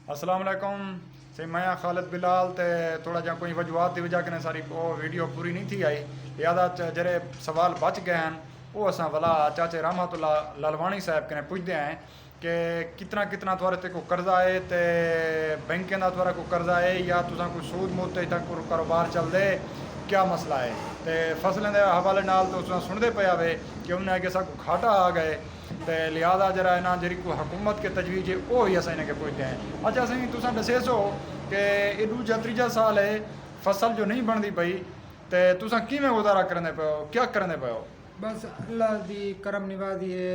अस्सलाम वालेकुम से मैं खालिद बिलाल ते थोड़ा जा कोई वजूहत की वजह कने सारी वो वीडियो पूरी नहीं थी आई लिहाजा जरे सवाल बच गए हैं वो असा भला चाचे रहमतुल्ला लालवानी साहब कने पूछते हैं कि कितना कितना थोड़े ते को कर्जा है ते बैंकें का थोड़ा को कर्जा है या तुसा कोई सूद मूद ते तक कारोबार चल दे क्या मसला है ते फसलें के हवाले नाल तो तुसा सुनते पे आवे कि उन्हें अगे सब घाटा आ गए ते लिहाजा जरा इन्हें जी को हुकूमत के तजवीज़ है वो ही असें इन्हें पूछते हैं। अच्छा असें तुसा दसे सो कि ये दूजा तीजा साल है फसल जो नहीं बनती पई ते तुसा किवें गुजारा करने पे हो क्या करने पे हो? बस अल्लाह दी करम निवाजी है।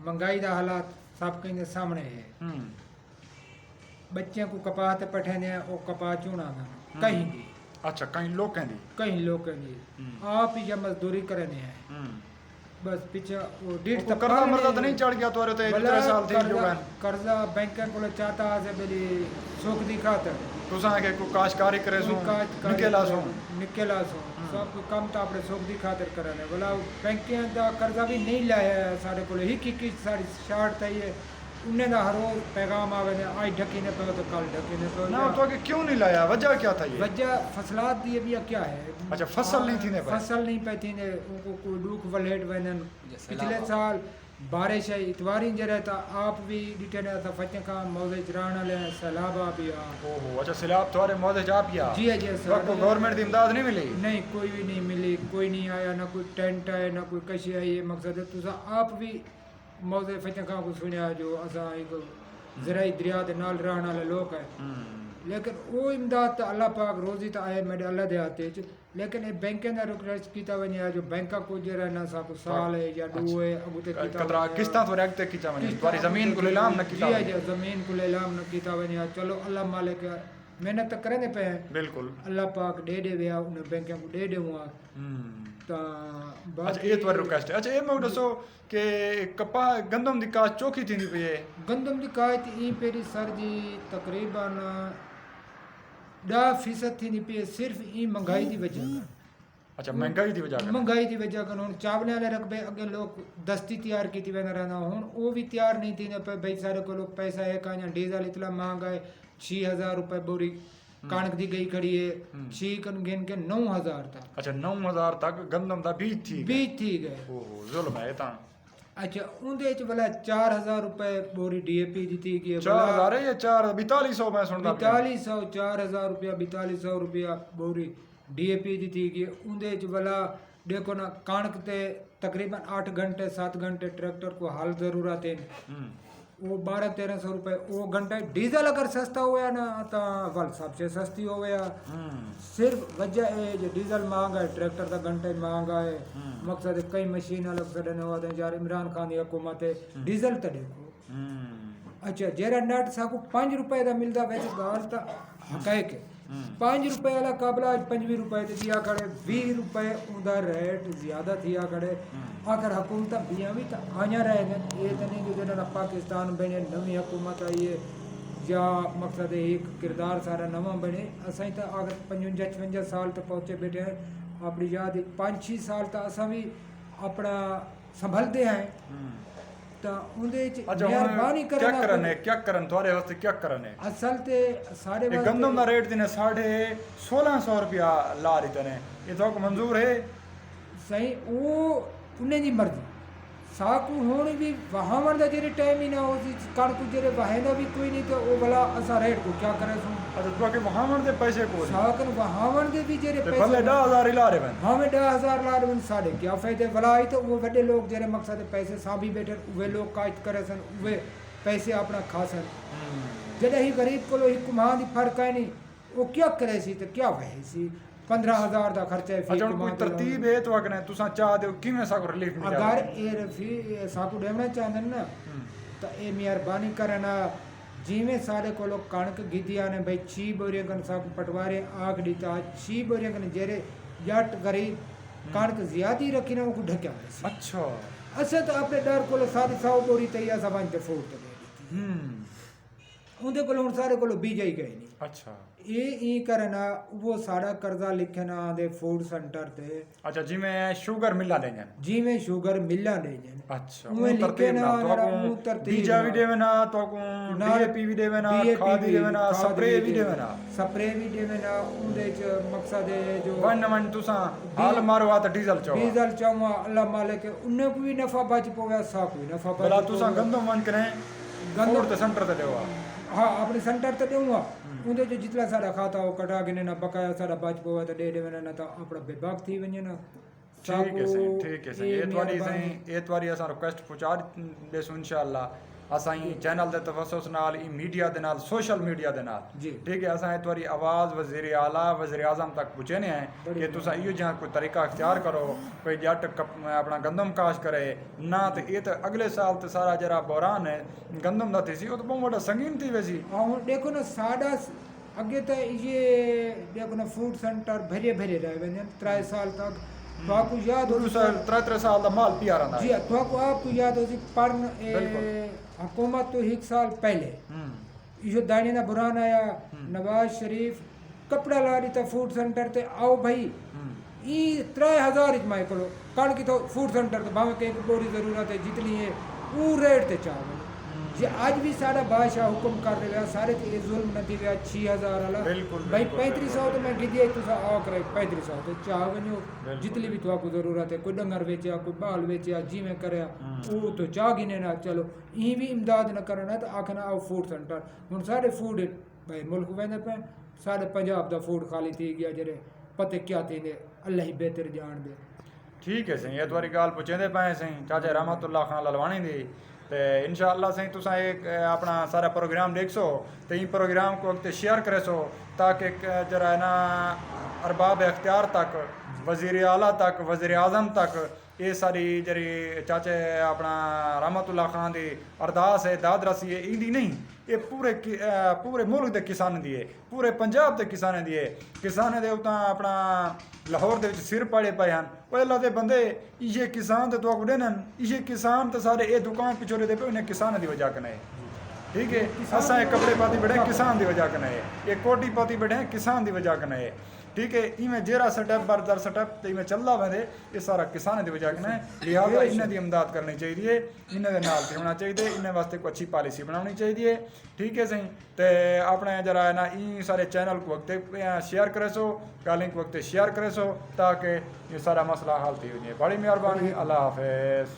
महंगाई का हालात सब कहीं सामने है। बच्चों को कपाह ते पठे ने वो कपाह चूना कहीं दी अच्छा कहीं लोग दी कहीं लोग दी आप ही या मजदूरी करने हैं। बस पीछे वो डेढ़ तो कर्जा मर्जा तो नहीं चढ़ गया तो ते इतने साल थी जो है कर्जा बैंक को चाहता है बेली सुख दी खातर तुसा के को काशकारी करे सो निकेला सो निकेला सो सब काम तो अपने सुख दी खातर करने बोला बैंक का कर्जा भी नहीं लाया साढ़े को ही सारी शार्ट था ये उन्हें ना हर रोज पैगाम आवे ने आज ढकी ने पे तो कल ढकी ने पे ना तो कि क्यों नहीं लाया वजह क्या था ये वजह फसलात दिए भी क्या है। अच्छा फसल नहीं थी ने फसल नहीं पे थी ने उनको कोई दुख वलेट वनन पिछले साल बारिश है इतवारी जरा था आप भी डिटेन था फटे का मौजे चराना ले सैलाब आ भी आ ओहो अच्छा सैलाब तुम्हारे मौजे जा पिया जी है जी सर को गवर्नमेंट की इमदाद नहीं मिली नहीं कोई भी नहीं मिली कोई नहीं आया ना कोई टेंट आया ना कोई कशी आई ये मकसद है तुसा आप भी मौजे फटे का को सुनिया जो असा एक जराई दरिया दे नाल रहने वाले लोग है लेकिन वो इमदाद तो अल्लाह पाक रोजी तो आए मेरे अल्लाह दे आते लेकिन ये बैंक का रिक्वेस्ट कीता वने जो बैंक का को जरा ना सा को साल है या दो है अगुते कीता कतरा किस्ता तो रखते कीता वने तुम्हारी जमीन को नीलाम न कीता जी जमीन को नीलाम न कीता वने चलो अल्लाह मालिक मेहनत तो करने पे है बिल्कुल अल्लाह पाक दे वया उन बैंक को दे हुआ ता अच्छा ये तो रिक्वेस्ट है। अच्छा ये मैं दसो कि कपा गंदम दी काश चौकी थी पे गंदम दी काश ई पेरी सर जी तकरीबन 10% थी पे सिर्फ ई महंगाई दी वजह अच्छा महंगाई दी वजह हुन चावल वाले रकबे अगे लोग दस्ती तैयार की वेंदा रहना हुन वो भी तैयार नहीं थी पे भाई सारे को लोग पैसा है का डीजल इतना महंगा है 6000 रुपए बोरी कणक दी गई खड़ी है 6 कन गिन के 9000 तक अच्छा 9000 तक गंदम दा बीज थी गए ओहो जुल्म है ता अच्छा उनदे च वाला 4000 रुपए बोरी डीएपी दी थी कि 4000 या 4200 मैं सुनदा 4200 4000 रुपया 4200 रुपया बोरी डीएपी दी थी कि उनदे च वाला देखो ना कणक ते तकरीबन 8 घंटे 7 घंटे ट्रैक्टर को हाल जरूरत है वो 1200-1300 रुपए वो घंटे डीजल अगर सस्ता हुआ ना तो वल सबसे सस्ती हो गया सिर्फ वजह है जो डीजल महंगा है ट्रैक्टर का घंटे महंगा है मकसद है कई मशीन अलग सड़ने वाले यार इमरान खान की हुकूमत है डीजल तो देखो अच्छा जेरा नट साकू 5 रुपए का मिलता वैसे गाल तो हकायक है 5 रुपए वाला काबला 25 रुपए दिया करे 20 रुपए उधर रेट ज्यादा थिया करे अगर हुकूमत बिया भी तो आया रहेगा ये तो नहीं जो ना पाकिस्तान बने नवी हुकूमत आई है या मकसद है एक किरदार सारा नवा बने असां तो अगर 55-56 साल तो पहुँचे बैठे हैं अपनी याद 5-6 साल तो असा भी अपना संभलते हैं तो उनदे मेहरबानी क्या करन थोड़े वास्ते क्या करने असल ते साढ़े गंदम दा रेट दिने 1650 रुपया ला रही तने ये तो मंजूर है सही वो उन्हें जी मर्जी साकू होने भी वहावन दा जेरे टाइम ही ना हो कणक जेरे वहेंदा भी कोई नहीं तो वो भला असा रेट को क्या करे सो अच्छा तो के वहावन दे पैसे को साकन वहावन दे भी जेरे पैसे भले 10000 ला रहे बन हां में 10000 ला रहे बन साढ़े क्या फायदे भला आई तो वो बड़े लोग जेरे मकसद पैसे साबी बैठे वे लोग काज करे सन वे पैसे अपना खा सन जड़े ही गरीब को ही कुमां दी फर्क है नहीं वो क्या करे सी तो क्या वहे सी 15000 दा खर्चा है अच्छा कोई तरतीब है तो अगने तुसा चाह दे किवें साको रिलीफ मिल अगर ए रफी साकू देना चाहते ना तो ए मेहरबानी करना जिमें सारे को लोग कणक गिदिया ने भाई 6 बोरियां कन साकू पटवारे आग दीता 6 बोरियां कन जेरे जट गरीब कणक ज्यादा रखी ना वो ढक्या अच्छा अच्छा तो अपने डर को सारी 100 बोरी तैयार सब फूट दे दी ਉਹਦੇ ਕੋਲ ਹੁਣ ਸਾਰੇ ਕੋਲ ਬੀਜ ਹੀ ਗਏ ਨਹੀਂ ਅੱਛਾ ਇਹ ਕਰਨਾ ਉਹ ਸਾਡਾ ਕਰਜ਼ਾ ਲਿਖਣਾ ਦੇ ਫੂਡ ਸੈਂਟਰ ਤੇ ਅੱਛਾ ਜਿਵੇਂ ਸ਼ੂਗਰ ਮਿਲਾਂ ਲੈ ਜਾਣ ਜਿਵੇਂ ਸ਼ੂਗਰ ਮਿਲਾਂ ਲੈ ਜਾਣ अच्छा उमें वो लिखे तरतीब ना ना तो वो तरतीब बीजा भी ना। देवे ना तो ना डीएपी भी देवे ना DAP खाद भी देवे ना खाद स्प्रे भी देवे ना स्प्रे भी देवे ना उनदे च मकसद है जो वन तुसा हाल मारो आ तो डीजल चो डीजल चावा अल्लाह मालिक उन्हें को भी नफा बच पवे सा कोई नफा बच भला तुसा गंदम वन करे गंदम- गंदम ते सेंटर ते देवा हाँ अपने सेंटर ते दूंगा उनदे च जितना सारा खाता हो कटा के ना बकाया सारा बच पवे तो दे देवे ना तो अपना बेबाक थी वने ना ठीक है सही ठीक है सही ये त्वारी सही ये त्वारी असा रिक्वेस्ट पहुंचा देसु इंशाअल्लाह असा ही चैनल दे तवसुस नाल ई मीडिया दे नाल सोशल मीडिया दे नाल जी। ठीक है असा ये त्वारी आवाज वजीर आला वजीर आजम तक पहुंचने हैं कि तुसा इयो जहां कोई तरीका इख्तियार करो कोई जट अपना गंदम काश करे ना तो ये तो अगले साल तो सारा जरा बहरान है गंदम दा थी वो तो बहुत बड़ा संगीन थी वैसी हाँ देखो ना साडा अगे तो ये देखो ना फूड सेंटर भरे भरे रहे वने 3 साल तक तो आपको याद हो गुरु साहब 3 साल दा माल पिया रहा जी तो आपको याद हो जी पर बिल्कुल। हुकूमत तो 1 साल पहले ये दाने ना बुरान आया नवाज शरीफ कपड़ा ला रही था फूड सेंटर ते आओ भाई ई 3000 इजमाए करो कण की तो फूड सेंटर तो भावे के बोरी जरूरत है जितनी है वो रेट ते चावल जे आज भी सारा बादशाह हुक्म कर रहा सारे ते ये जुल्म न थी 6000 वाला बिल्कुल, भाई बिल्कुल, 3500 तो मैं गिदिए तो आ करे 3500 तो चाह वनो बिल्कुल। जितनी भी तो आपको जरूरत है कोई डंगर बेचा कोई बाल बेचा जी में करे वो तो चाह गिने ना चलो ई भी इमदाद न करना तो आखना आओ फूड सेंटर हुन सारे फूड भाई मुल्क वेंदे पे सारे पंजाब दा फूड खाली थी गया जरे पते क्या थी ने अल्लाह ही बेहतर जान दे ठीक है सही ये तुम्हारी गाल पुछेंदे पे सही चाचा रहमतुल्लाह खान ललवानी दी ते इंशाअल्लाह सही तुसा एक अपना सारा प्रोग्राम देखसो ते इन प्रोग्राम को वक्त शेयर करेसो ताकि जरा है ना अरबाब इख्तियार तक वजीर आला तक वजीर आजम तक ये सारी जरी चाचे अपना रहमतुल्लाह खान दी अरदास है दाद रसी है इंदी नहीं ये पूरे मुल्क दे किसान दी है पूरे पंजाब दे किसान दी है किसान दे उतां अपना लाहौर दे विच सिर पाड़े पे हैं वो अल्लाह दे बंदे ये किसान ते तो गुडेनन ये किसान ते सारे ये दुकान पिछोरे दे पे उन्हें किसान दी वजह कने ठीक है असा ये कपड़े पाती बैठे किसान दी वजह कने ये कोटी पाती बैठे किसान दी वजह कने ठीक है इमें जेरा सेटअप बरदर सेटअप तो इमें चलदा वेंदे ये सारा किसान दी वजह कने लिहाजा इन्हें दी इमदाद करनी चाहिए इन्हें दे नाल होना चाहिए इन्हें वास्ते कोई अच्छी पॉलिसी बनानी चाहिए ठीक है सही ते अपने जरा है ना ई सारे चैनल को वक्त शेयर करे सो गालिंग को वक्त शेयर करे सो ताकि ये सारा मसला हल थी वञे बड़ी मेहरबानी अल्लाह हाफिज़।